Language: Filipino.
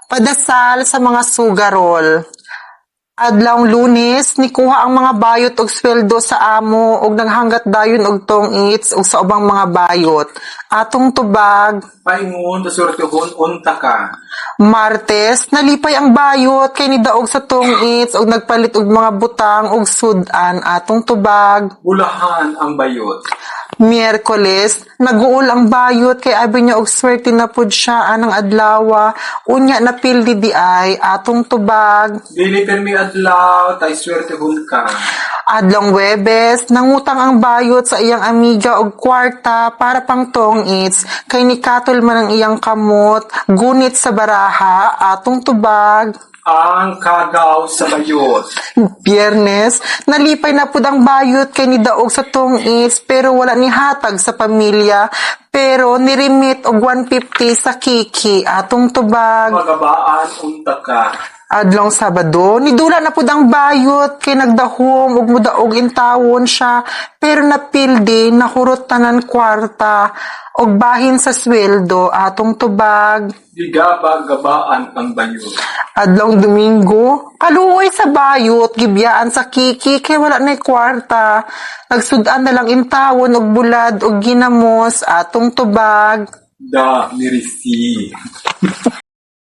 Padasal sa mga sugarol. Adlawng Lunes, nikuha ang mga bayot og sweldo sa amo og naghanggat dayon og tong-its ug sa ubang mga bayot. Atong tubag, Paingon, tasurtihon, unta ka. Martes, nalipay ang bayot kay nidaog sa tong-its og nagpalit og mga butang ug sudan. Atong tubag, Bulahan ang bayot. Miyerkules, naguol ang bayot kay abi niya og swerte na pud siya anang adlawa. Unya napildi di ay atong tubag. Dili permi adlaw, tay swertihon ka. Adlong Webes, nangutang ang bayot sa iyang amiga og kwarta para pang tong-its kay nikatol man ang iyang kamot, gunit sa baraha, atong tubag. Ang kagaw sa bayot. Biyernes, nalipay na pud ang bayot kay nidaog sa tong-its pero wala ni hatag sa pamilya pero nirimit og 150 sa kiki, atong tubag. Magabaan, unta ka. Adlong Sabado, nidula na pud ang bayot kay nagdahom ug mudaog intawon siya pero napildi nahurot tanan kwarta og bahin sa sweldo, atong tubag. Gigaba-gabaan ang bayot. Adlong Domingo, kaluoy sa bayot gibiyaan sa kiki kay wala nay kwarta. Nagsudan na lang intawon og bulad og ginamos, atong tubag. Da, nirisi.